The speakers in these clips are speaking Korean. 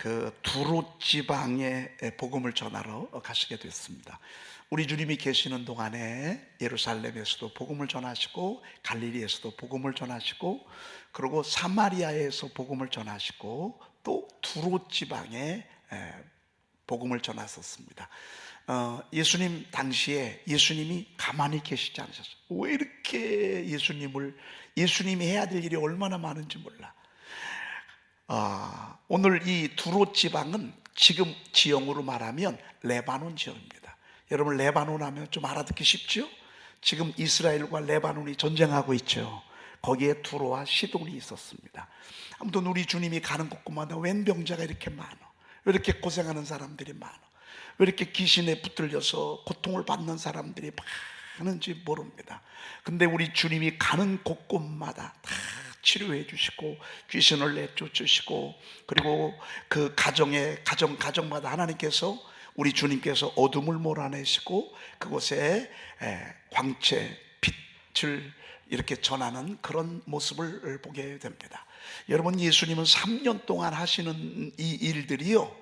그 두로 지방에 복음을 전하러 가시게 됐습니다. 우리 주님이 계시는 동안에 예루살렘에서도 복음을 전하시고, 갈릴리에서도 복음을 전하시고, 그리고 사마리아에서 복음을 전하시고, 또 두로 지방에 복음을 전하셨습니다. 예수님 당시에 예수님이 가만히 계시지 않으셨어요. 왜 이렇게 예수님이 해야 될 일이 얼마나 많은지 몰라. 오늘 이 두로 지방은 지금 지형으로 말하면 레바논 지역입니다. 여러분, 레바논 하면 좀 알아듣기 쉽죠? 지금 이스라엘과 레바논이 전쟁하고 있죠. 거기에 두로와 시돈이 있었습니다. 아무튼 우리 주님이 가는 곳곳마다 웬 병자가 이렇게 많아? 왜 이렇게 고생하는 사람들이 많아? 왜 이렇게 귀신에 붙들려서 고통을 받는 사람들이 많은지 모릅니다. 근데 우리 주님이 가는 곳곳마다 다 치료해 주시고, 귀신을 내쫓으시고, 그리고 그 가정마다 하나님께서, 우리 주님께서 어둠을 몰아내시고 그곳에 광채, 빛을 이렇게 전하는 그런 모습을 보게 됩니다. 여러분, 예수님은 3년 동안 하시는 이 일들이요,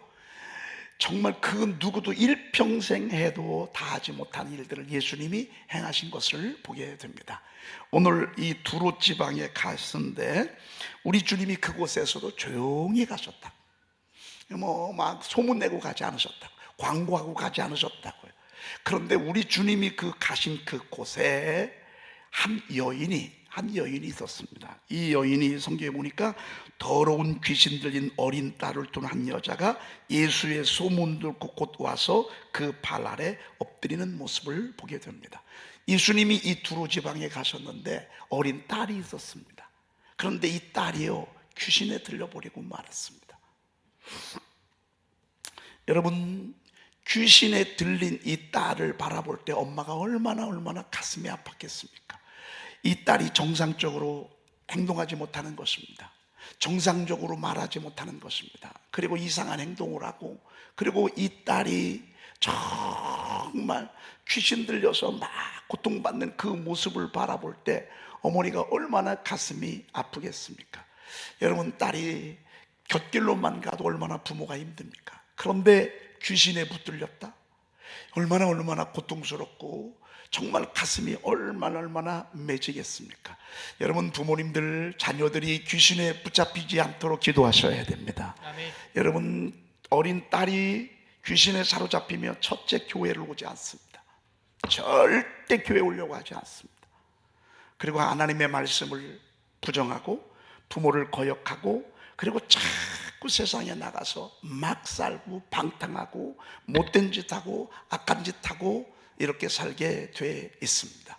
정말 그 누구도 일평생 해도 다 하지 못한 일들을 예수님이 행하신 것을 보게 됩니다. 오늘 이 두로 지방에 갔는데 우리 주님이 그곳에서도 조용히 가셨다. 막 소문내고 가지 않으셨다고, 광고하고 가지 않으셨다고요. 그런데 우리 주님이 가신 그곳에 한 여인이 있었습니다. 이 여인이 성경에 보니까 더러운 귀신 들린 어린 딸을 둔 한 여자가 예수의 소문 듣고 곧 와서 그 발 아래 엎드리는 모습을 보게 됩니다. 예수님이 이 두로 지방에 가셨는데 어린 딸이 있었습니다. 그런데 이 딸이요, 귀신에 들려버리고 말았습니다. 여러분, 귀신에 들린 이 딸을 바라볼 때 엄마가 얼마나 가슴이 아팠겠습니까? 이 딸이 정상적으로 행동하지 못하는 것입니다. 정상적으로 말하지 못하는 것입니다. 그리고 이상한 행동을 하고, 그리고 이 딸이 정말 귀신 들려서 막 고통받는 그 모습을 바라볼 때 어머니가 얼마나 가슴이 아프겠습니까? 여러분, 딸이 곁길로만 가도 얼마나 부모가 힘듭니까? 그런데 귀신에 붙들렸다? 얼마나 고통스럽고 정말 가슴이 얼마나 맺히겠습니까? 여러분, 부모님들, 자녀들이 귀신에 붙잡히지 않도록 기도하셔야 됩니다. 아멘. 여러분, 어린 딸이 귀신에 사로잡히면 첫째 교회를 오지 않습니다. 절대 교회 오려고 하지 않습니다. 그리고 하나님의 말씀을 부정하고 부모를 거역하고, 그리고 자꾸 세상에 나가서 막 살고 방탕하고 못된 짓 하고 악한 짓 하고 이렇게 살게 돼 있습니다.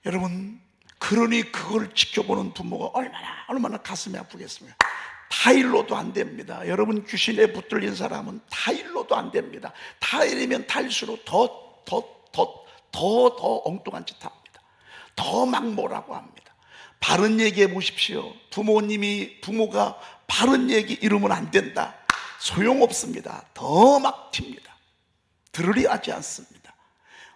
여러분, 그러니 그걸 지켜보는 부모가 얼마나 가슴이 아프겠습니까? 타일로도 안 됩니다. 여러분, 귀신에 붙들린 사람은 타일로도 안 됩니다. 타일이면 타일수록 더 엉뚱한 짓 합니다. 더 막 뭐라고 합니다. 바른 얘기해 보십시오. 부모가 바른 얘기 이러면 안 된다, 소용없습니다. 더 막 튑니다. 들으려 하지 않습니다.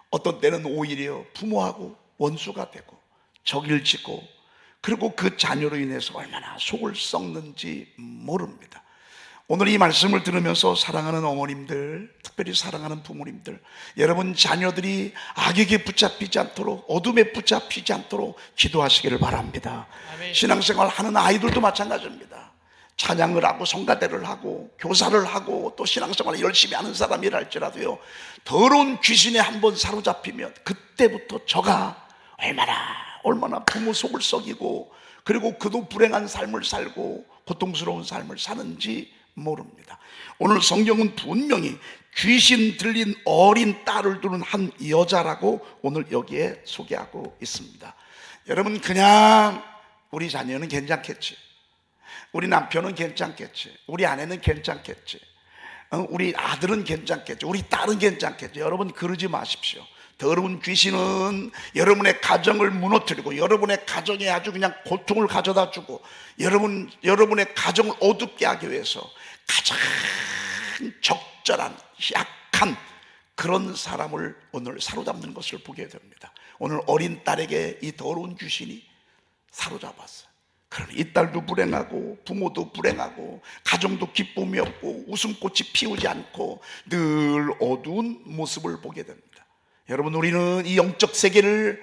어떤 때는 오히려 부모하고 원수가 되고 적을 짓고, 그리고 그 자녀로 인해서 얼마나 속을 썩는지 모릅니다. 오늘 이 말씀을 들으면서 사랑하는 어머님들, 특별히 사랑하는 부모님들, 여러분 자녀들이 악에게 붙잡히지 않도록, 어둠에 붙잡히지 않도록 기도하시기를 바랍니다. 아멘. 신앙생활 하는 아이들도 마찬가지입니다. 찬양을 하고 성가대를 하고 교사를 하고 또 신앙생활을 열심히 하는 사람이라 할지라도요, 더러운 귀신에 한번 사로잡히면 그때부터 저가 얼마나 부모 속을 썩이고, 그리고 그도 불행한 삶을 살고 고통스러운 삶을 사는지 모릅니다. 오늘 성경은 분명히 귀신 들린 어린 딸을 두는 한 여자라고 오늘 여기에 소개하고 있습니다. 여러분, 그냥 우리 자녀는 괜찮겠지, 우리 남편은 괜찮겠지, 우리 아내는 괜찮겠지, 우리 아들은 괜찮겠지, 우리 딸은 괜찮겠지. 여러분, 그러지 마십시오. 더러운 귀신은 여러분의 가정을 무너뜨리고 여러분의 가정에 아주 그냥 고통을 가져다 주고 여러분의 가정을 어둡게 하기 위해서 가장 적절한 약한 그런 사람을 오늘 사로잡는 것을 보게 됩니다. 오늘 어린 딸에게 이 더러운 귀신이 사로잡았어요. 그러니 이 딸도 불행하고 부모도 불행하고 가정도 기쁨이 없고 웃음꽃이 피우지 않고 늘 어두운 모습을 보게 됩니다. 여러분, 우리는 이 영적 세계를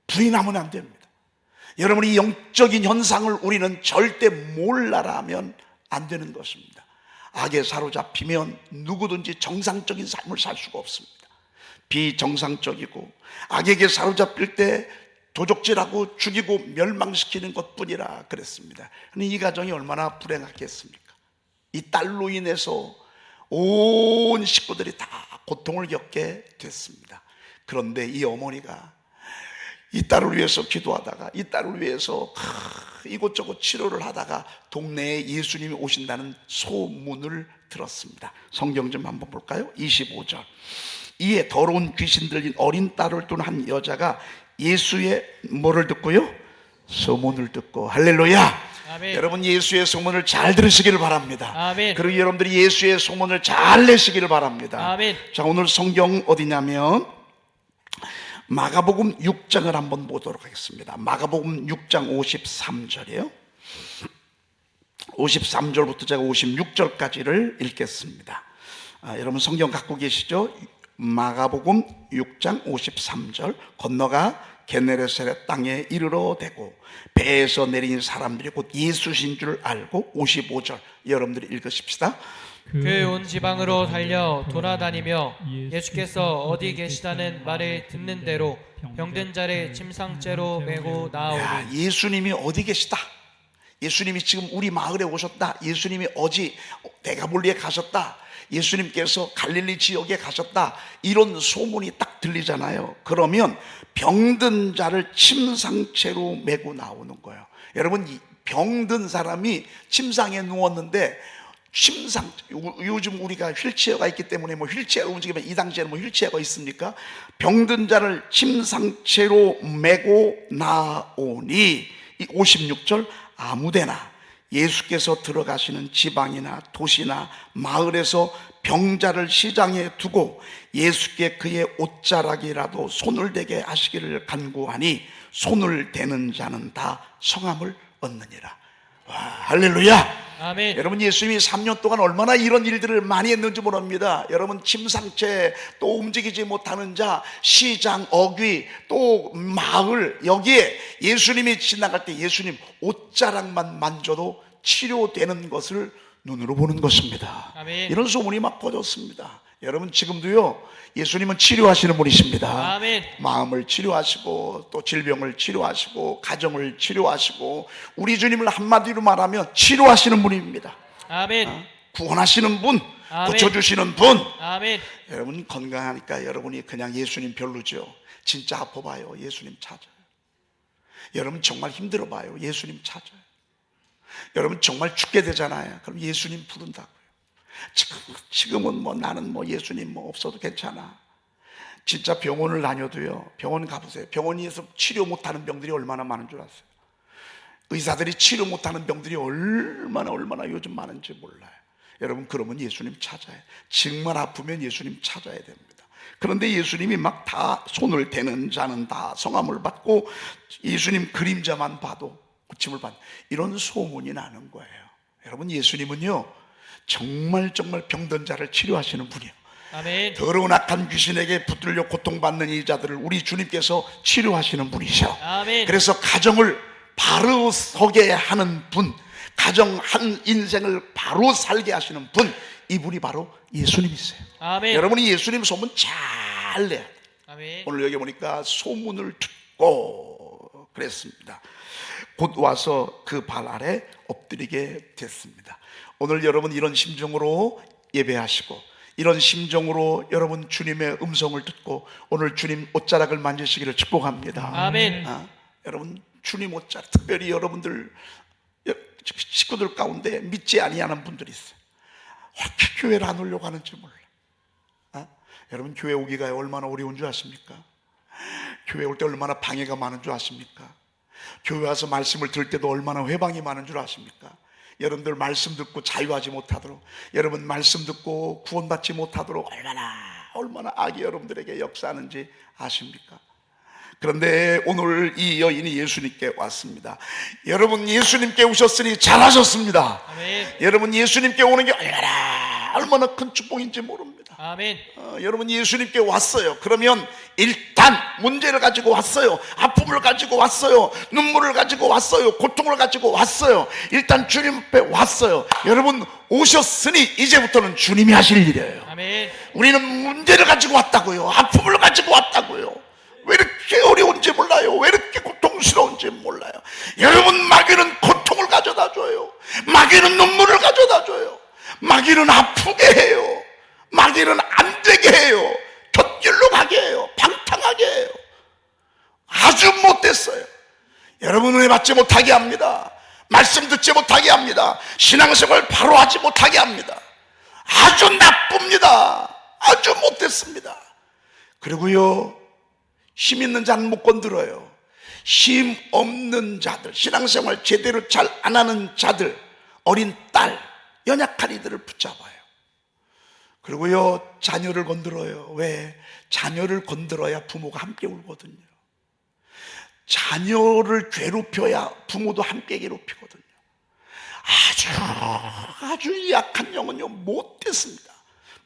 부인하면 안 됩니다. 여러분, 이 영적인 현상을 우리는 절대 몰라라면 안 되는 것입니다. 악에 사로잡히면 누구든지 정상적인 삶을 살 수가 없습니다. 비정상적이고 악에게 사로잡힐 때 도적질하고 죽이고 멸망시키는 것뿐이라 그랬습니다. 이 가정이 얼마나 불행하겠습니까? 이 딸로 인해서 온 식구들이 다 고통을 겪게 됐습니다. 그런데 이 어머니가 이 딸을 위해서 기도하다가 이 딸을 위해서 이곳저곳 치료를 하다가 동네에 예수님이 오신다는 소문을 들었습니다. 성경 좀 한번 볼까요? 25절. 이에 더러운 귀신 들린 어린 딸을 둔 한 여자가 예수의 뭐를 듣고요? 소문을 듣고. 할렐루야. 아멘. 여러분, 예수의 소문을 잘 들으시기를 바랍니다. 아멘. 그리고 여러분들이 예수의 소문을 잘 내시기를 바랍니다. 아멘. 자, 오늘 성경 어디냐면 마가복음 6장을 한번 보도록 하겠습니다. 마가복음 6장 53절이에요. 53절부터 제가 56절까지를 읽겠습니다. 여러분 성경 갖고 계시죠? 마가복음 6장 53절. 건너가 게네사렛 땅에 이르러 대고 배에서 내린 사람들이 곧 예수신 줄 알고. 55절 여러분들이 읽으십시다. 그 온 지방으로 달려 돌아다니며 예수께서 어디 계시다는 말을 듣는 대로 병든 자를 침상째로 메고 나아오니. 예수님이 어디 계시다, 예수님이 지금 우리 마을에 오셨다, 예수님이 어디 데가볼리에 가셨다, 예수님께서 갈릴리 지역에 가셨다, 이런 소문이 딱 들리잖아요. 그러면 병든 자를 침상째로 메고 나오는 거예요. 여러분, 병든 사람이 침상에 누웠는데, 요즘 우리가 휠체어가 있기 때문에 뭐 휠체어가 움직이면, 이 당시에는 뭐 휠체어가 있습니까? 병든 자를 침상째로 메고 나오니. 56절. 아무데나 예수께서 들어가시는 지방이나 도시나 마을에서 병자를 시장에 두고 예수께 그의 옷자락이라도 손을 대게 하시기를 간구하니 손을 대는 자는 다 성함을 얻느니라. 와, 할렐루야. 아멘. 여러분, 예수님이 3년 동안 얼마나 이런 일들을 많이 했는지 모릅니다. 여러분, 침상채, 또 움직이지 못하는 자, 시장, 어귀, 또 마을, 여기에 예수님이 지나갈 때 예수님 옷자락만 만져도 치료되는 것을 눈으로 보는 것입니다. 아멘. 이런 소문이 막 퍼졌습니다. 여러분, 지금도요, 예수님은 치료하시는 분이십니다. 아멘. 마음을 치료하시고 또 질병을 치료하시고 가정을 치료하시고, 우리 주님을 한마디로 말하면 치료하시는 분입니다. 아멘. 구원하시는 분, 아멘. 고쳐주시는 분. 아멘. 여러분, 건강하니까 여러분이 그냥 예수님 별로죠. 진짜 아파봐요, 예수님 찾아요. 여러분, 정말 힘들어봐요, 예수님 찾아요. 여러분, 정말 죽게 되잖아요. 그럼 예수님 부른다고요. 지금은 뭐 나는 뭐 예수님 뭐 없어도 괜찮아. 진짜 병원을 다녀도요, 병원 가보세요. 병원에서 치료 못하는 병들이 얼마나 많은 줄 아세요? 의사들이 치료 못하는 병들이 얼마나 요즘 많은지 몰라요. 여러분, 그러면 예수님 찾아요. 정말 아프면 예수님 찾아야 됩니다. 그런데 예수님이 막 다 손을 대는 자는 다 성함을 받고 예수님 그림자만 봐도 고침을 받는, 이런 소문이 나는 거예요. 여러분, 예수님은요 정말 병든 자를 치료하시는 분이에요. 아멘. 더러운 악한 귀신에게 붙들려 고통받는 이 자들을 우리 주님께서 치료하시는 분이셔. 아멘. 그래서 가정을 바로 서게 하는 분, 가정 한 인생을 바로 살게 하시는 분, 이분이 바로 예수님이세요. 아멘. 여러분이 예수님 소문 잘 내야 돼요. 아멘. 오늘 여기 보니까 소문을 듣고 그랬습니다. 곧 와서 그 발 아래 엎드리게 됐습니다. 오늘 여러분 이런 심정으로 예배하시고, 이런 심정으로 여러분 주님의 음성을 듣고 오늘 주님 옷자락을 만지시기를 축복합니다. 아멘. 여러분, 주님 옷자락, 특별히 여러분들 식구들 가운데 믿지 아니하는 분들이 있어요. 왜 교회를 안 오려고 하는지 몰라. 여러분, 교회 오기가 얼마나 어려운 줄 아십니까? 교회 올 때 얼마나 방해가 많은 줄 아십니까? 교회 와서 말씀을 들을 때도 얼마나 회방이 많은 줄 아십니까? 여러분들 말씀 듣고 자유하지 못하도록, 여러분 말씀 듣고 구원받지 못하도록 얼마나 악이 여러분들에게 역사하는지 아십니까? 그런데 오늘 이 여인이 예수님께 왔습니다. 여러분, 예수님께 오셨으니 잘하셨습니다. 아멘. 여러분, 예수님께 오는 게 얼마나 큰 축복인지 모릅니다. 아멘. 여러분, 예수님께 왔어요. 그러면 일단 문제를 가지고 왔어요. 아픔을 가지고 왔어요. 눈물을 가지고 왔어요. 고통을 가지고 왔어요. 일단 주님 앞에 왔어요. 여러분, 오셨으니 이제부터는 주님이 하실 일이에요. 아멘. 우리는 문제를 가지고 왔다고요. 아픔을 가지고 왔다고요. 왜 이렇게 어려운지 몰라요. 왜 이렇게 고통스러운지 몰라요. 여러분, 마귀는 고통을 가져다 줘요. 마귀는 눈물을 가져다 줘요. 마귀는 아프게 해요. 마귀는 안 되게 해요. 곁길로 가게 해요. 방탕하게 해요. 아주 못됐어요. 여러분, 은혜 받지 못하게 합니다. 말씀 듣지 못하게 합니다. 신앙생활 바로 하지 못하게 합니다. 아주 나쁩니다. 아주 못됐습니다. 그리고요, 힘 있는 자는 못 건드려요. 힘 없는 자들, 신앙생활 제대로 잘 안 하는 자들, 어린 딸, 연약한 이들을 붙잡아요. 그리고요, 자녀를 건드려요. 왜? 자녀를 건드려야 부모가 함께 울거든요. 자녀를 괴롭혀야 부모도 함께 괴롭히거든요. 아주 약한 영은요, 못됐습니다.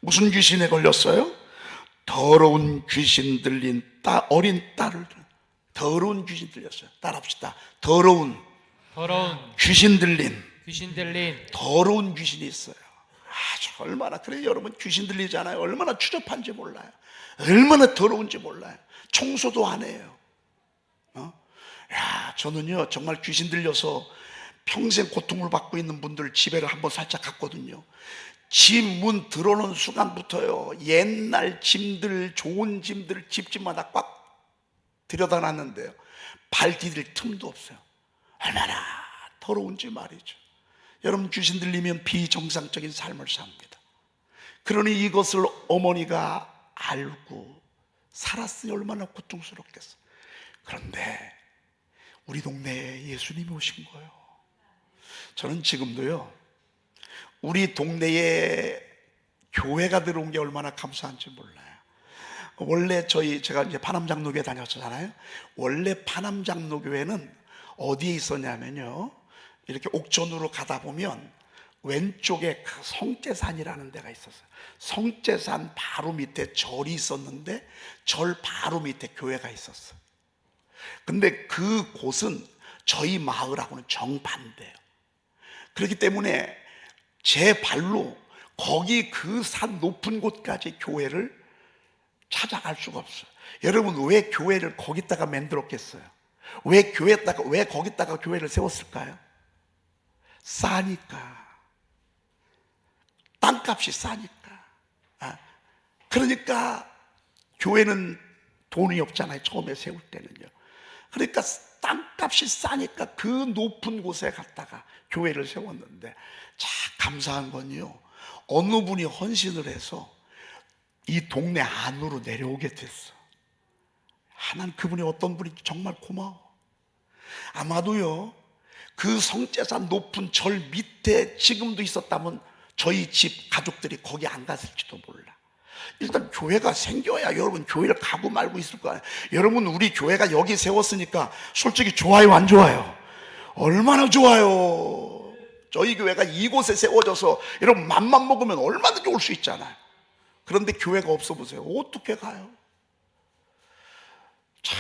무슨 귀신에 걸렸어요? 더러운 귀신 들린 어린 딸을, 더러운 귀신 들렸어요. 따라합시다. 더러운 귀신 들린 더러운 귀신이 있어요. 아주 얼마나, 그래 여러분, 귀신 들리잖아요. 얼마나 추접한지 몰라요. 얼마나 더러운지 몰라요. 청소도 안 해요. 저는요, 정말 귀신 들려서 평생 고통을 받고 있는 분들 집에를 한번 살짝 갔거든요. 집 문 들어오는 순간부터요, 옛날 짐들, 좋은 짐들 집집마다 꽉 들여다놨는데요, 발 디딜 틈도 없어요. 얼마나 더러운지 말이죠. 여러분, 귀신 들리면 비정상적인 삶을 삽니다. 그러니 이것을 어머니가 알고 살았으니 얼마나 고통스럽겠어. 그런데 우리 동네에 예수님이 오신 거예요. 저는 지금도요, 우리 동네에 교회가 들어온 게 얼마나 감사한지 몰라요. 원래 제가 이제 파남장로교회 다녔잖아요. 원래 파남장로교회는 어디에 있었냐면요, 이렇게 옥천으로 가다 보면 왼쪽에 그 성제산이라는 데가 있었어요. 성제산 바로 밑에 절이 있었는데 절 바로 밑에 교회가 있었어요. 근데 그 곳은 저희 마을하고는 정반대예요. 그렇기 때문에 제 발로 거기 그 산 높은 곳까지 교회를 찾아갈 수가 없어요. 여러분, 왜 교회를 거기다가 만들었겠어요? 왜 거기다가 교회를 세웠을까요? 싸니까. 땅값이 싸니까. 그러니까 교회는 돈이 없잖아요, 처음에 세울 때는요. 그러니까 땅값이 싸니까 그 높은 곳에 갔다가 교회를 세웠는데, 자, 감사한 건요, 어느 분이 헌신을 해서 이 동네 안으로 내려오게 됐어. 난 그분이 어떤 분이 정말 고마워. 아마도요, 그 성제산 높은 절 밑에 지금도 있었다면 저희 집 가족들이 거기 안 갔을지도 몰라. 일단 교회가 생겨야 여러분 교회를 가고 말고 있을 거예요. 여러분, 우리 교회가 여기 세웠으니까 솔직히 좋아요, 안 좋아요? 얼마나 좋아요. 저희 교회가 이곳에 세워져서 여러분 맘만 먹으면 얼마든지 올 수 있잖아요. 그런데 교회가 없어 보세요. 어떻게 가요? 참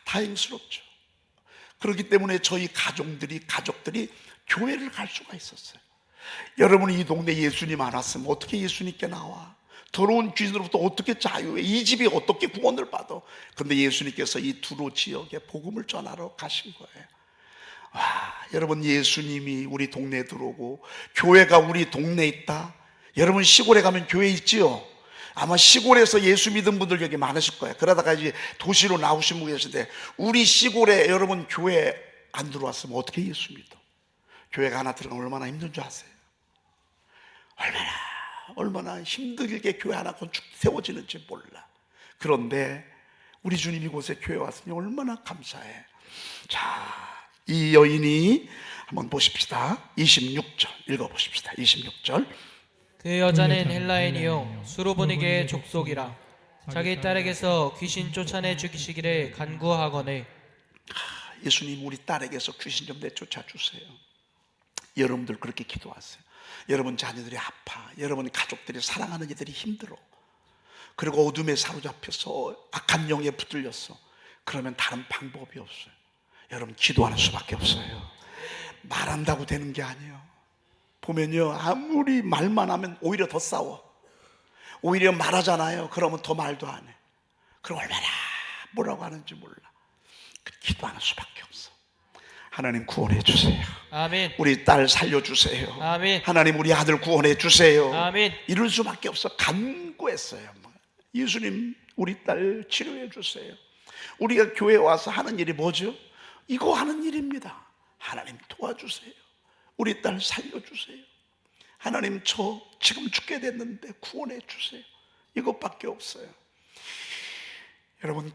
다행스럽죠. 그렇기 때문에 저희 가족들이 교회를 갈 수가 있었어요. 여러분이 이 동네 예수님 안 왔으면 어떻게 예수님께 나와? 더러운 귀신으로부터 어떻게 자유해? 이 집이 어떻게 구원을 받아? 그런데 예수님께서 이 두로 지역에 복음을 전하러 가신 거예요. 와, 여러분, 예수님이 우리 동네에 들어오고 교회가 우리 동네에 있다. 여러분, 시골에 가면 교회 있지요? 아마 시골에서 예수 믿은 분들 여기 많으실 거예요. 그러다가 이제 도시로 나오신 분 계신데, 우리 시골에 여러분 교회 안 들어왔으면 어떻게 예수 믿어? 교회가 하나 들어가면 얼마나 힘든 줄 아세요? 얼마나 힘들게 교회 하나 건축 세워지는지 몰라. 그런데 우리 주님이 이곳에 교회 왔으니 얼마나 감사해. 자, 이 여인이 한번 보십시다. 26절 읽어보십시다. 26절. 그 여자는 헬라인이요 수로보니게의 족속이라. 자기 딸에게서 귀신 쫓아내 죽이시기를 간구하거늘 예수님, 우리 딸에게서 귀신 좀 내쫓아 주세요. 여러분들 그렇게 기도하세요. 여러분 자녀들이 아파, 여러분 가족들이 사랑하는 이들이 힘들어, 그리고 어둠에 사로잡혀서 악한 영에 붙들렸어. 그러면 다른 방법이 없어요. 여러분 기도하는 수밖에 없어요. 말한다고 되는 게 아니에요. 보면요, 아무리 말만 하면 오히려 더 싸워. 오히려 말하잖아요. 그러면 더 말도 안 해. 그럼 얼마나 뭐라고 하는지 몰라. 기도하는 수밖에 없어. 하나님 구원해 주세요. 아멘. 우리 딸 살려주세요. 아멘. 하나님 우리 아들 구원해 주세요. 아멘. 이럴 수밖에 없어. 간구했어요. 예수님, 우리 딸 치료해 주세요. 우리가 교회에 와서 하는 일이 뭐죠? 이거 하는 일입니다. 하나님 도와주세요. 우리 딸 살려주세요. 하나님, 저 지금 죽게 됐는데 구원해 주세요. 이것밖에 없어요. 여러분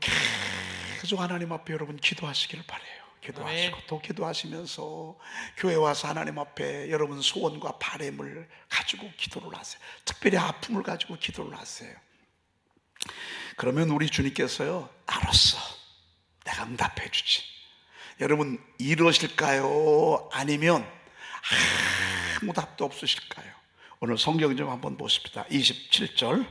계속 하나님 앞에 여러분 기도하시기를 바라요. 기도하시고 아멘. 또 기도하시면서 교회 와서 하나님 앞에 여러분 소원과 바램을 가지고 기도를 하세요. 특별히 아픔을 가지고 기도를 하세요. 그러면 우리 주님께서요, 알았어, 내가 응답해 주지. 여러분 이러실까요? 아니면 아무 답도 없으실까요? 오늘 성경 좀 한번 보십시다. 27절.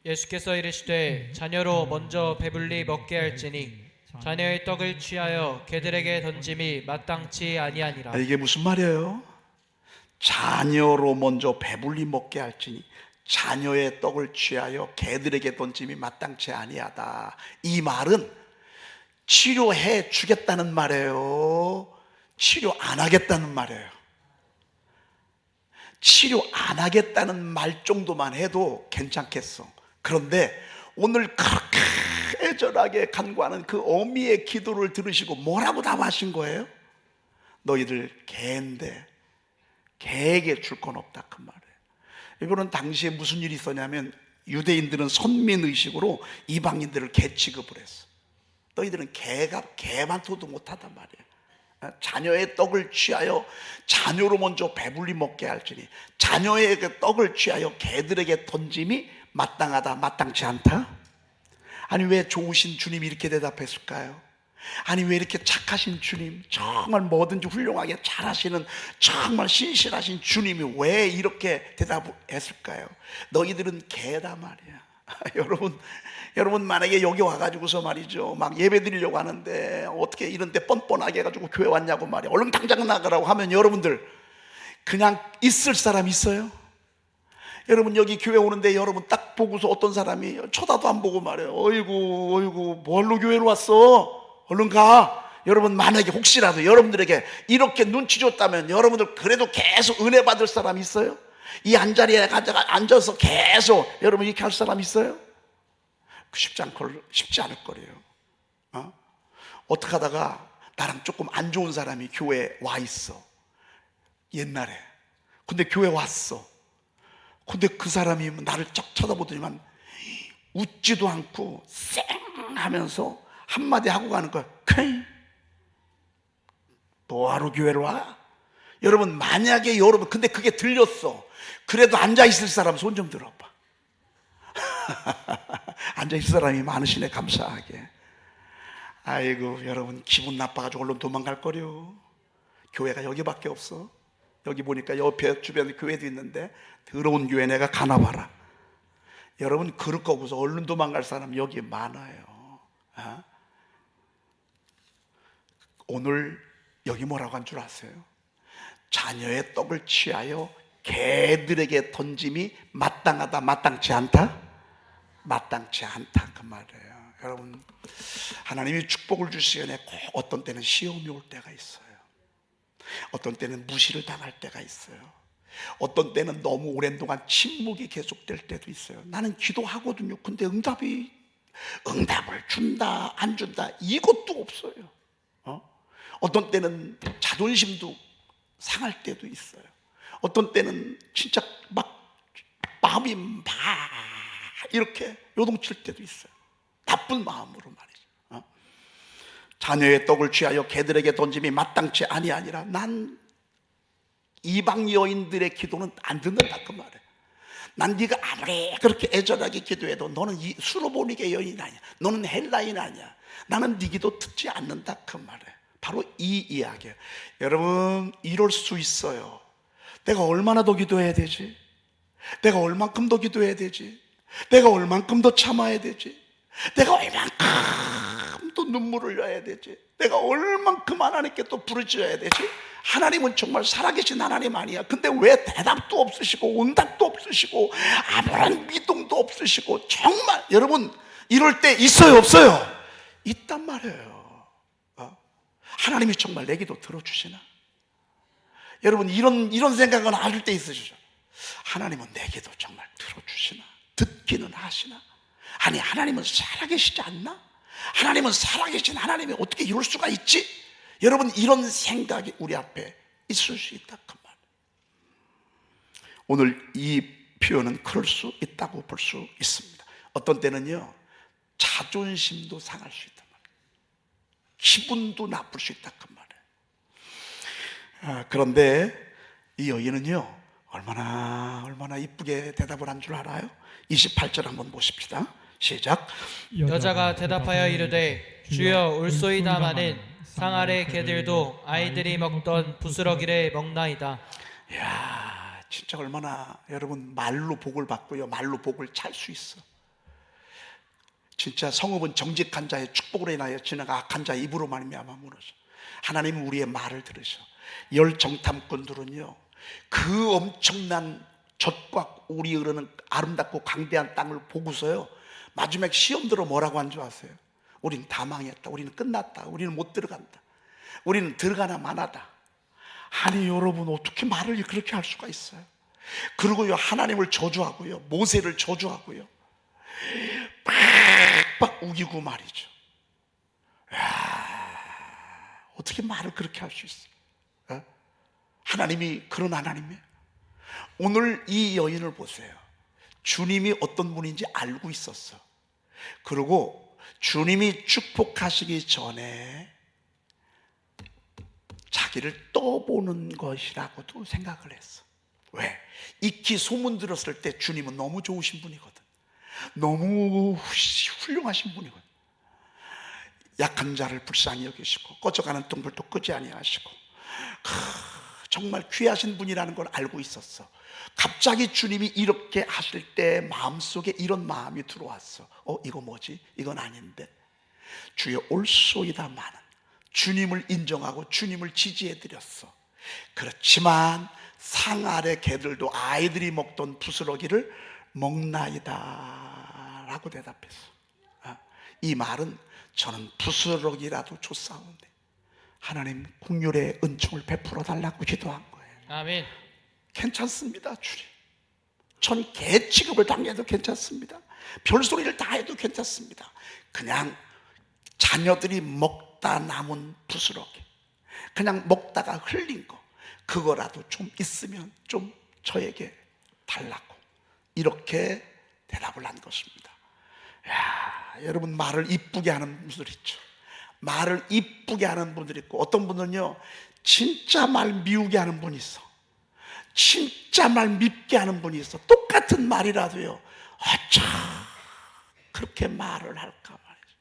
예수께서 이르시되 자녀로 먼저 배불리 먹게 할지니 자녀의 떡을 취하여 개들에게 던짐이 마땅치 아니하니라. 이게 무슨 말이에요? 자녀로 먼저 배불리 먹게 할지니 자녀의 떡을 취하여 개들에게 던짐이 마땅치 아니하다. 이 말은 치료해 주겠다는 말이에요. 치료 안 하겠다는 말이에요. 치료 안 하겠다는 말 정도만 해도 괜찮겠어. 그런데 오늘 그렇게 애절하게 간구하는 그 어미의 기도를 들으시고 뭐라고 답하신 거예요? 너희들 개인데 개에게 줄 건 없다, 그 말이에요. 이거는 당시에 무슨 일이 있었냐면 유대인들은 선민의식으로 이방인들을 개 취급을 했어. 너희들은 개만 토도 못하단 말이에요. 자녀의 떡을 취하여 자녀로 먼저 배불리 먹게 할지니 자녀의 그 떡을 취하여 개들에게 던짐이 마땅하다, 마땅치 않다? 아니 왜 좋으신 주님이 이렇게 대답했을까요? 아니 왜 이렇게 착하신 주님, 정말 뭐든지 훌륭하게 잘하시는 정말 신실하신 주님이 왜 이렇게 대답했을까요? 너희들은 개다 말이야. 여러분 만약에 여기 와가지고서 말이죠, 막 예배 드리려고 하는데 어떻게 이런 데 뻔뻔하게 해가지고 교회 왔냐고 말이야. 얼른 당장 나가라고 하면 여러분들 그냥 있을 사람 있어요? 여러분 여기 교회 오는데 여러분 딱 보고서 어떤 사람이 쳐다도 안 보고 말해요. 어이구 뭘로 교회로 왔어? 얼른 가. 여러분 만약에 혹시라도 여러분들에게 이렇게 눈치 줬다면 여러분들 그래도 계속 은혜 받을 사람 있어요? 이 한자리에 앉아서 계속 여러분 이렇게 할 사람 있어요? 쉽지 않을 거예요. 어떻게 하다가 나랑 조금 안 좋은 사람이 교회에 와 있어, 옛날에. 근데 교회 왔어. 근데 그 사람이 나를 쫙 쳐다보더니만 웃지도 않고 쌩 하면서 한마디 하고 가는 거야. 뭐하러 교회를 와? 여러분 만약에 근데 그게 들렸어. 그래도 앉아있을 사람 손 좀 들어봐. 앉아있을 사람이 많으시네, 감사하게. 아이고 여러분 기분 나빠가지고 얼른 도망갈 거려. 교회가 여기밖에 없어. 여기 보니까 옆에 주변에 교회도 있는데 더러운 교회 내가 가나 봐라. 여러분 그럴 거고서 얼른 도망갈 사람 여기 많아요. 오늘 여기 뭐라고 한 줄 아세요? 자녀의 떡을 취하여 개들에게 던짐이 마땅하다, 마땅치 않다? 마땅치 않다, 그 말이에요. 여러분 하나님이 축복을 주시기에 꼭 어떤 때는 시험이 올 때가 있어요. 어떤 때는 무시를 당할 때가 있어요. 어떤 때는 너무 오랜 동안 침묵이 계속될 때도 있어요. 나는 기도하거든요. 근데 응답을 준다 안 준다 이것도 없어요. 어떤 때는 자존심도 상할 때도 있어요. 어떤 때는 진짜 막 마음이 막 이렇게 요동칠 때도 있어요. 나쁜 마음으로 말이죠. 자녀의 떡을 취하여 개들에게 던짐이 마땅치 아니하니라. 난 이방 여인들의 기도는 안 듣는다, 그 말이에요. 난 네가 아무리 그렇게 애절하게 기도해도 너는 이 수로보니게 여인 아니야. 너는 헬라인 아니야. 나는 네 기도 듣지 않는다 그 말이에요. 바로 이 이야기예요. 여러분 이럴 수 있어요. 내가 얼마나 더 기도해야 되지? 내가 얼만큼 더 기도해야 되지? 내가 얼만큼 더 참아야 되지? 내가 얼만큼 또 눈물을 흘려야 되지? 내가 얼만큼 하나님께 또 부르짖어야 되지? 하나님은 정말 살아계신 하나님 아니야. 근데 왜 대답도 없으시고 응답도 없으시고 아무런 미동도 없으시고, 정말 여러분 이럴 때 있어요 없어요? 있단 말이에요. 하나님이 정말 내 기도 들어주시나? 여러분 이런 생각은 하실 때 있으시죠? 하나님은 내 기도 정말 들어주시나? 듣기는 하시나? 아니 하나님은 살아계시지 않나? 하나님은 살아계신 하나님이 어떻게 이럴 수가 있지? 여러분 이런 생각이 우리 앞에 있을 수 있다 그 말. 오늘 이 표현은 그럴 수 있다고 볼 수 있습니다. 어떤 때는요 자존심도 상할 수 있단 말이에요. 기분도 나쁠 수 있다 그 말이에요. 그런데 이 여인은요 얼마나 이쁘게 대답을 한 줄 알아요? 28절 한번 보십시다. 시작. 여자가 대답하여 이르되 주여 올소이다마는 상 아래 개들도 아이들이 먹던 부스러기를 먹나이다. 이야, 진짜 얼마나 여러분 말로 복을 받고요 말로 복을 찰 수 있어. 진짜 성읍은 정직한 자의 축복으로 인하여 지나가 악한 자의 입으로 말미암아 무너져. 하나님은 우리의 말을 들으셔. 열 정탐꾼들은요 그 엄청난 젖과 우리 흐르는 아름답고 강대한 땅을 보고서요 마지막 시험 들어 뭐라고 한 줄 아세요? 우리는 다 망했다. 우리는 끝났다. 우리는 못 들어간다. 우리는 들어가나 마나다. 아니 여러분 어떻게 말을 그렇게 할 수가 있어요? 그리고요 하나님을 저주하고요 모세를 저주하고요 빡빡 우기고 말이죠. 어떻게 말을 그렇게 할 수 있어요? 하나님이 그런 하나님이에요. 오늘 이 여인을 보세요. 주님이 어떤 분인지 알고 있었어. 그리고 주님이 축복하시기 전에 자기를 떠보는 것이라고도 생각을 했어. 왜? 익히 소문 들었을 때 주님은 너무 좋으신 분이거든. 너무 훌륭하신 분이거든. 약한 자를 불쌍히 여기시고 꺼져가는 둥불도 끄지 아니하시고 정말 귀하신 분이라는 걸 알고 있었어. 갑자기 주님이 이렇게 하실 때 마음속에 이런 마음이 들어왔어. 이거 뭐지? 이건 아닌데. 주여 올소이다마는 주님을 인정하고 주님을 지지해 드렸어. 그렇지만 상 아래 개들도 아이들이 먹던 부스러기를 먹나이다 라고 대답했어. 이 말은 저는 부스러기라도 줬사오니 하나님 국률의 은총을 베풀어 달라고 기도한 거예요. 아멘. 괜찮습니다 주님. 전 개 취급을 당해도 괜찮습니다. 별소리를 다 해도 괜찮습니다. 그냥 자녀들이 먹다 남은 부스러기, 그냥 먹다가 흘린 거, 그거라도 좀 있으면 좀 저에게 달라고 이렇게 대답을 한 것입니다. 여러분 말을 이쁘게 하는 분들 있죠. 말을 이쁘게 하는 분들 있고 어떤 분은요 진짜 말 미우게 하는 분이 있어. 진짜 말 밉게 하는 분이 있어. 똑같은 말이라도요 어쩜 그렇게 말을 할까 말이죠.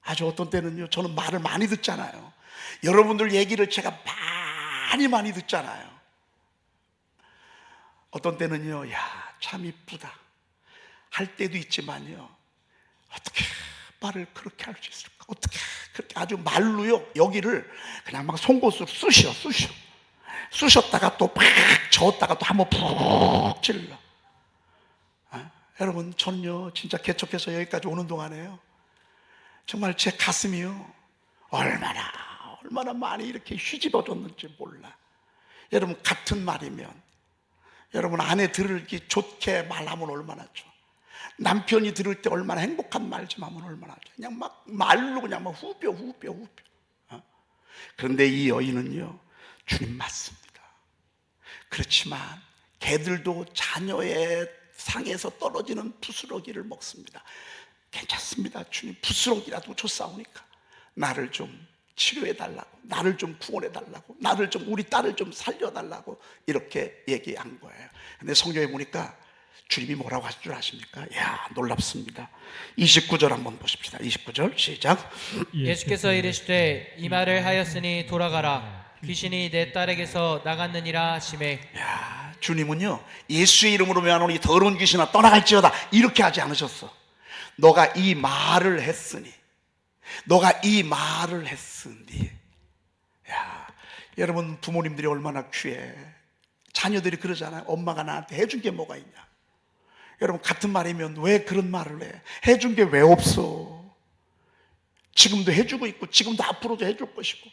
아주 어떤 때는요 저는 말을 많이 듣잖아요. 여러분들 얘기를 제가 많이 듣잖아요. 어떤 때는요 야 참 이쁘다 할 때도 있지만요 어떻게 말을 그렇게 할 수 있을까? 어떻게 그렇게 아주 말로요 여기를 그냥 막 송곳으로 쑤셨다가 또 팍 저었다가 또 한번 푹 찔러. 여러분 저는요 진짜 개척해서 여기까지 오는 동안에요 정말 제 가슴이요 얼마나 많이 이렇게 휘집어졌는지 몰라. 여러분 같은 말이면 여러분 아내 들을기 좋게 말하면 얼마나 좋아. 남편이 들을 때 얼마나 행복한 말 좀 하면 얼마나 좋아. 그냥 막 말로 그냥 막 후벼. 그런데 이 여인은요 주님 맞습니다. 그렇지만 개들도 자녀의 상에서 떨어지는 부스러기를 먹습니다. 괜찮습니다 주님. 부스러기라도 줬사오니까 나를 좀 치료해달라고, 나를 좀 구원해달라고, 나를 좀 우리 딸을 좀 살려달라고 이렇게 얘기한 거예요. 근데 성경에 보니까 주님이 뭐라고 하실 줄 아십니까? 야, 놀랍습니다. 29절 한번 보십시다. 29절 시작. 예수께서 이르시되 이 말을 하였으니 돌아가라. 귀신이 내 딸에게서 나갔느니라 하시매. 야, 주님은요, 예수의 이름으로 명하노니 더러운 귀신아 떠나갈지어다 이렇게 하지 않으셨어. 너가 이 말을 했으니, 너가 이 말을 했으니. 야, 여러분 부모님들이 얼마나 귀해. 자녀들이 그러잖아요. 엄마가 나한테 해준 게 뭐가 있냐. 여러분 같은 말이면 왜 그런 말을 해? 해준 게 왜 없어? 지금도 해주고 있고 지금도 앞으로도 해줄 것이고,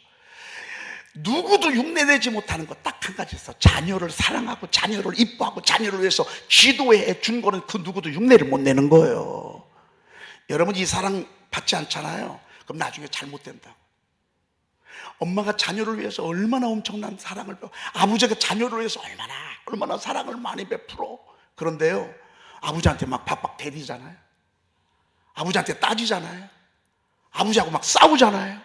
누구도 흉내내지 못하는 것 딱 한 가지 있어. 자녀를 사랑하고 자녀를 이뻐하고 자녀를 위해서 기도해 준 거는 그 누구도 흉내를 못 내는 거예요. 여러분 이 사랑 받지 않잖아요. 그럼 나중에 잘못된다고. 엄마가 자녀를 위해서 얼마나 엄청난 사랑을 베풀어, 아버지가 자녀를 위해서 얼마나 사랑을 많이 베풀어. 그런데요, 아버지한테 막 박박 대리잖아요. 아버지한테 따지잖아요. 아버지하고 막 싸우잖아요.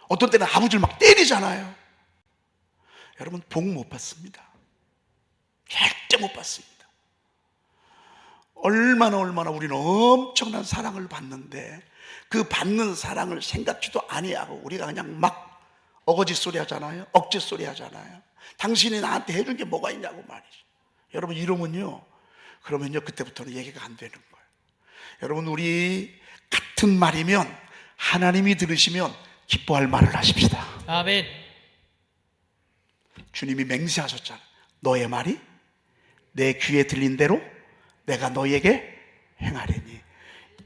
어떤 때는 아버지를 막 때리잖아요. 여러분 복 못 받습니다. 절대 못 받습니다. 얼마나 우리는 엄청난 사랑을 받는데 그 받는 사랑을 생각지도 아니하고 우리가 그냥 막 어거지 소리 하잖아요. 억지 소리 하잖아요. 당신이 나한테 해준 게 뭐가 있냐고 말이죠. 여러분 이러면요, 그러면요 그때부터는 얘기가 안 되는 거예요. 여러분 우리 같은 말이면 하나님이 들으시면 기뻐할 말을 하십시다. 아멘. 주님이 맹세하셨잖아요. 너의 말이 내 귀에 들린 대로 내가 너에게 행하리니.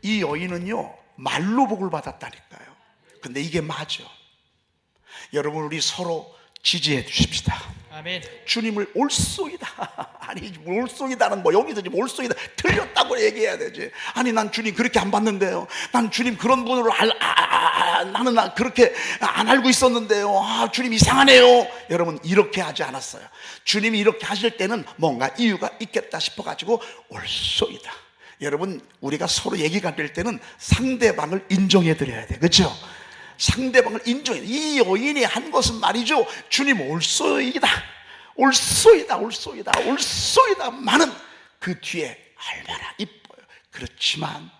이 여인은요 말로 복을 받았다니까요. 근데 이게 맞아. 여러분 우리 서로 지지해 주십시다. 아멘. 주님을 올소이다. 아니 올소이다는 뭐 여기서 지금 올소이다 틀렸다고 얘기해야 되지. 아니 난 주님 그렇게 안 봤는데요. 난 주님 그런 분으로 나는 그렇게 안 알고 있었는데요. 아, 주님 이상하네요. 여러분 이렇게 하지 않았어요. 주님이 이렇게 하실 때는 뭔가 이유가 있겠다 싶어가지고 올소이다. 여러분 우리가 서로 얘기가 될 때는 상대방을 인정해 드려야 돼. 그렇죠? 상대방을 인정해. 이 여인이 한 것은 말이죠, 주님 올소이다, 올소이다, 올소이다, 올소이다 많은 그 뒤에 얼마나 이뻐요. 그렇지만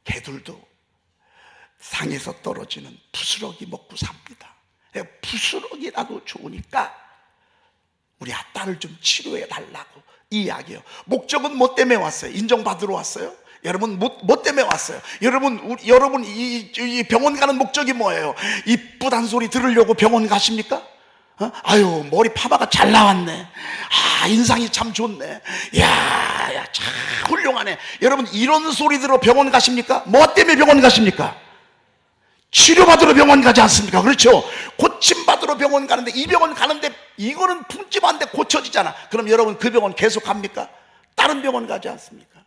개들도 상에서 떨어지는 부스러기 먹고 삽니다. 부스러기라도 좋으니까 우리 딸을 좀 치료해 달라고 이야기해요. 목적은 뭐 때문에 왔어요? 인정받으러 왔어요? 여러분 뭐 때문에 왔어요? 여러분 이 병원 가는 목적이 뭐예요? 이쁘단 소리 들으려고 병원 가십니까? 아유 머리 파마가 잘 나왔네. 아 인상이 참 좋네. 야 참 훌륭하네. 여러분 이런 소리 들어 병원 가십니까? 뭐 때문에 병원 가십니까? 치료받으러 병원 가지 않습니까? 그렇죠? 고침받으러 병원 가는데, 이 병원 가는데 이거는 품집한데 고쳐지잖아. 그럼 여러분 그 병원 계속 갑니까? 다른 병원 가지 않습니까?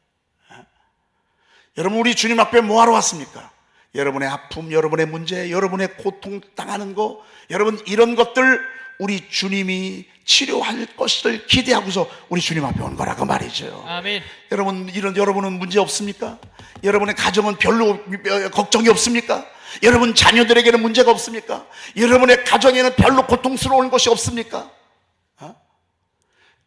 여러분 우리 주님 앞에 뭐하러 왔습니까? 여러분의 아픔, 여러분의 문제, 여러분의 고통 당하는 거, 여러분 이런 것들 우리 주님이 치료할 것을 기대하고서 우리 주님 앞에 온 거라고 말이죠. 아멘. 여러분은 문제 없습니까? 여러분의 가정은 별로 걱정이 없습니까? 여러분 자녀들에게는 문제가 없습니까? 여러분의 가정에는 별로 고통스러운 것이 없습니까?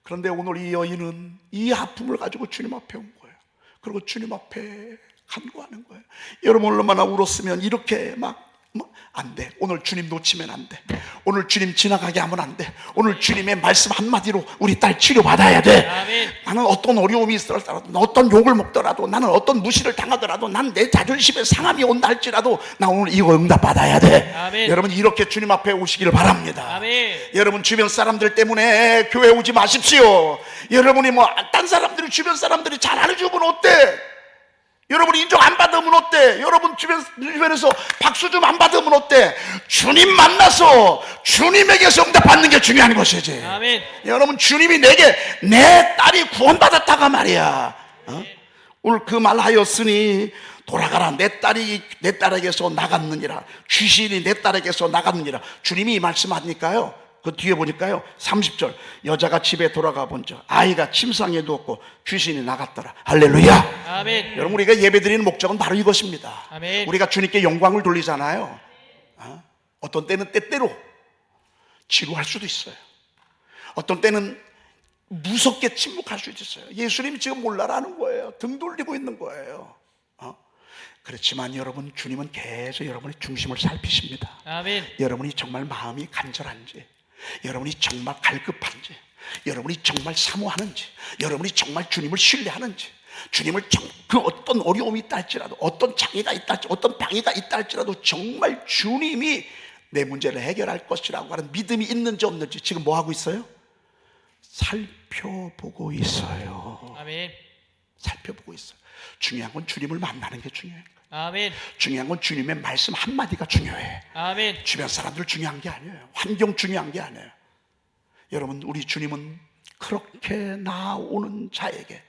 그런데 오늘 이 여인은 이 아픔을 가지고 주님 앞에 온 거예요. 그리고 주님 앞에 간구하는 거예요. 여러분 얼마나 울었으면 이렇게 안 돼. 오늘 주님 놓치면 안 돼. 오늘 주님 지나가게 하면 안 돼. 오늘 주님의 말씀 한마디로 우리 딸 치료받아야 돼. 아멘. 나는 어떤 어려움이 있더라도, 어떤 욕을 먹더라도, 나는 어떤 무시를 당하더라도, 난 내 자존심에 상함이 온다 할지라도 나 오늘 이거 응답받아야 돼. 아멘. 여러분 이렇게 주님 앞에 오시기를 바랍니다. 아멘. 여러분 주변 사람들 때문에 교회 오지 마십시오. 여러분이 딴 사람들이, 주변 사람들이 잘 안 해주면 어때? 여러분 인정 안 받으면 어때? 여러분 주변에서 박수 좀 안 받으면 어때? 주님 만나서 주님에게서 응답받는 게 중요한 것이지. 아멘. 여러분 주님이 내게 내 딸이 구원받았다가 말이야. 오늘 그 말 하였으니 돌아가라. 내 딸에게서 나갔느니라. 귀신이 내 딸에게서 나갔느니라. 주님이 이 말씀하니까요, 그 뒤에 보니까요 30절, 여자가 집에 돌아가 본즉 아이가 침상에 누웠고 귀신이 나갔더라. 할렐루야. 아멘. 여러분 우리가 예배드리는 목적은 바로 이것입니다. 아멘. 우리가 주님께 영광을 돌리잖아요. 어떤 때는 때때로 치료할 수도 있어요. 어떤 때는 무섭게 침묵할 수 있어요. 예수님이 지금 몰라라는 거예요. 등 돌리고 있는 거예요. 그렇지만 여러분, 주님은 계속 여러분의 중심을 살피십니다. 아멘. 여러분이 정말 마음이 간절한지, 여러분이 정말 갈급한지, 여러분이 정말 사모하는지, 여러분이 정말 주님을 신뢰하는지, 주님을 그 어떤 어려움이 있다 할지라도, 어떤 장애가 있다 할지라도, 어떤 방해가 있다 할지라도 정말 주님이 내 문제를 해결할 것이라고 하는 믿음이 있는지 없는지 지금 뭐 하고 있어요? 살펴보고 있어요. 아멘. 살펴보고 있어요. 중요한 건 주님을 만나는 게 중요해요. 아멘. 중요한 건 주님의 말씀 한마디가 중요해. 아멘. 주변 사람들 중요한 게 아니에요. 환경 중요한 게 아니에요. 여러분, 우리 주님은 그렇게 나오는 자에게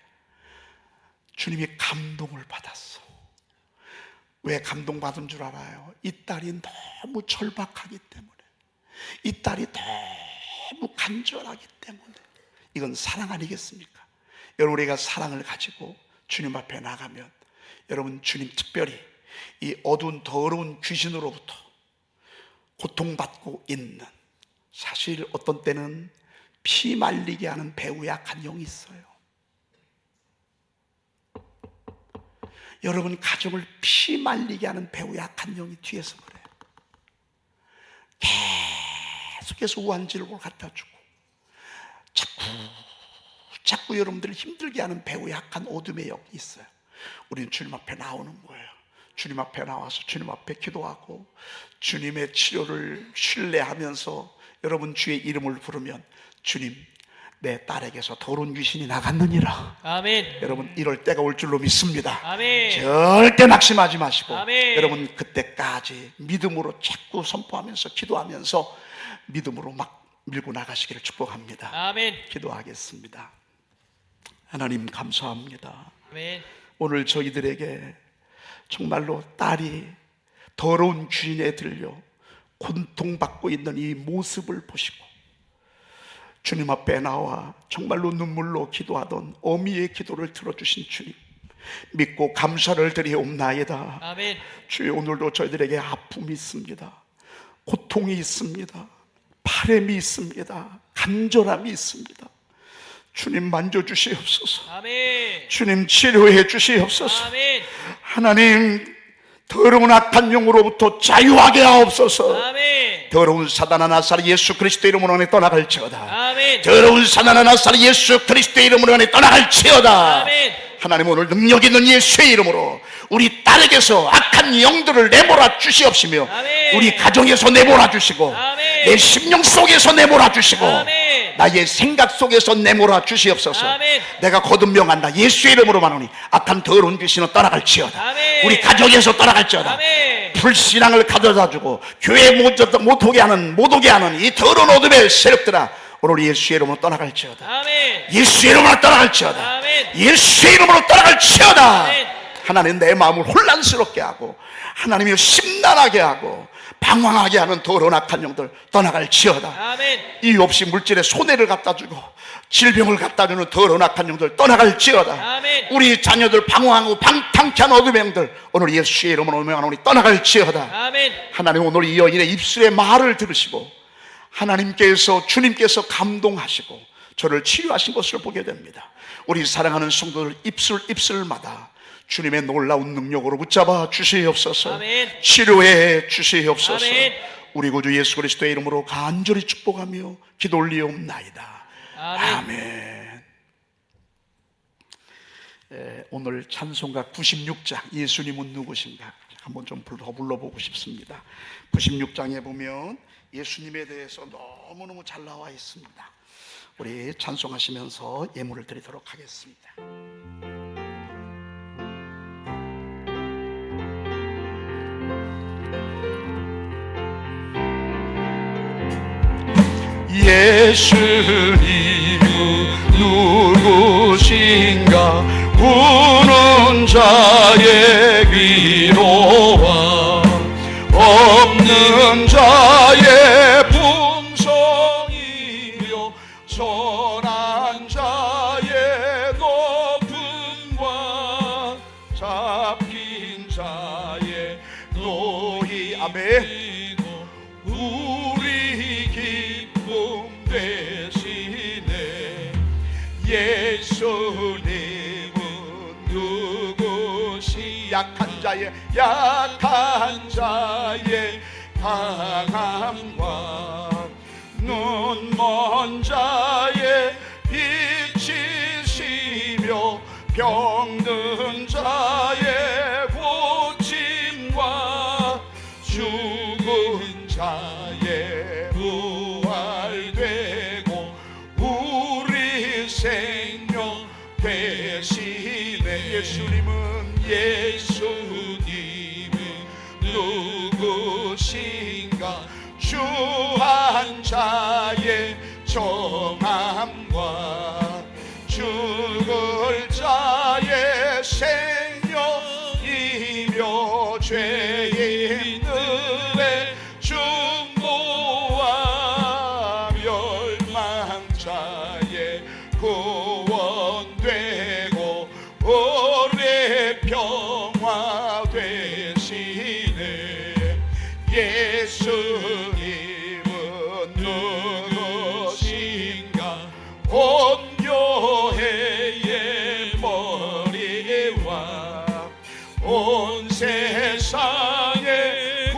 주님이 감동을 받았어. 왜 감동받은 줄 알아요? 이 딸이 너무 절박하기 때문에, 이 딸이 너무 간절하기 때문에. 이건 사랑 아니겠습니까? 여러분, 우리가 사랑을 가지고 주님 앞에 나가면, 여러분, 주님 특별히 이 어두운 더러운 귀신으로부터 고통받고 있는, 사실 어떤 때는 피 말리게 하는 배우 약한 영이 있어요. 여러분, 가정을 피 말리게 하는 배우 약한 영이 뒤에서 그래요. 계속해서 우한질을 갖다 주고 자꾸 여러분들을 힘들게 하는 배우 약한 어둠의 영이 있어요. 우리는 주님 앞에 나오는 거예요. 주님 앞에 나와서 주님 앞에 기도하고 주님의 치료를 신뢰하면서 여러분, 주의 이름을 부르면, 주님, 내 딸에게서 더러운 귀신이 나갔느니라. 아멘. 여러분, 이럴 때가 올 줄로 믿습니다. 아멘. 절대 낙심하지 마시고, 아멘. 여러분, 그때까지 믿음으로 자꾸 선포하면서 기도하면서 믿음으로 막 밀고 나가시기를 축복합니다. 아멘. 기도하겠습니다. 하나님, 감사합니다. 아멘. 오늘 저희들에게 정말로 딸이 더러운 귀신에 들려 고통받고 있는 이 모습을 보시고 주님 앞에 나와 정말로 눈물로 기도하던 어미의 기도를 들어주신 주님, 믿고 감사를 드리옵나이다. 아멘. 주여, 오늘도 저희들에게 아픔이 있습니다. 고통이 있습니다. 바람이 있습니다. 간절함이 있습니다. 주님, 만져주시옵소서. 아멘. 주님, 치료해 주시옵소서. 아멘. 하나님, 더러운 악한 영으로부터 자유하게 하옵소서. 아멘. 더러운 사단아, 나사렛 예수 그리스도 이름으로 내 떠나갈지어다. 아멘. 더러운 사단아, 나사렛 예수 그리스도 이름으로 내 떠나갈지어다. 아멘. 하나님, 오늘 능력 있는 예수의 이름으로 우리 딸에게서 악한 영들을 내몰아 주시옵시며, 아멘. 우리 가정에서 내몰아 주시고, 아멘. 내 심령 속에서 내몰아 주시고, 아멘. 나의 생각 속에서 내몰아 주시옵소서. 아멘. 내가 거듭 명한다. 예수의 이름으로 말하노니 악한 더러운 귀신은 떠나갈지어다. 아멘. 우리 가정에서 떠나갈지어다. 아멘. 불신앙을 가져다주고 교회에 못 오게 하는 이 더러운 어둠의 세력들아, 오늘 예수의 이름으로 떠나갈지어다. 아멘. 예수의 이름으로 떠나갈지어다. 아멘. 예수의 이름으로 떠나갈지어다. 아멘. 하나님, 내 마음을 혼란스럽게 하고 하나님이 심란하게 하고 방황하게 하는 더러운 악한 영들 떠나갈지어다. 아멘. 이유 없이 물질에 손해를 갖다 주고 질병을 갖다 주는 더러운 악한 영들 떠나갈지어다. 아멘. 우리 자녀들 방황하고 방탕케 하는 어둠의 영들 오늘 예수의 이름으로 명하노니 떠나갈지어다. 아멘. 하나님, 오늘 이 여인의 입술의 말을 들으시고 주님께서 감동하시고 저를 치료하신 것을 보게 됩니다. 우리 사랑하는 성도들 입술마다 주님의 놀라운 능력으로 붙잡아 주시옵소서. 아멘. 치료해 주시옵소서. 아멘. 우리 구주 예수 그리스도의 이름으로 간절히 축복하며 기도 올리옵나이다. 아멘. 아멘. 오늘 찬송가 96장, 예수님은 누구신가 한번 좀 더 불러보고 싶습니다. 96장에 보면 예수님에 대해서 너무너무 잘 나와 있습니다. 우리 찬송하시면서 예물을 드리도록 하겠습니다. 예수님은 누구신가? 우는 자의 위로와 없는 자의 풍성이요 선한 자의 높음과 잡힌 자의 노희. 아멘. 우리 기쁨 되시네. 자의 약한 자의 강함과 눈먼 자의 빛이시며 병든 자의 고침과 죽은 자의 부활되고 우리 생명 되시네. 예수님은 누구신가? 주한 자의 정함과 죽을 자의 생명이며 죄인들의 중보와 멸망자의 구원되고 오래 평화 되시네. 예수님은 누구신가? 온 교회의 머리와 온 세상의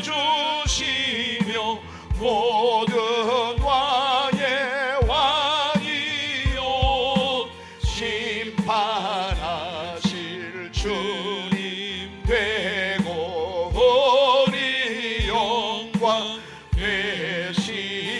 구주시며 모든 왕의 왕이요 심판하실 주님 되고 우리 영광 되시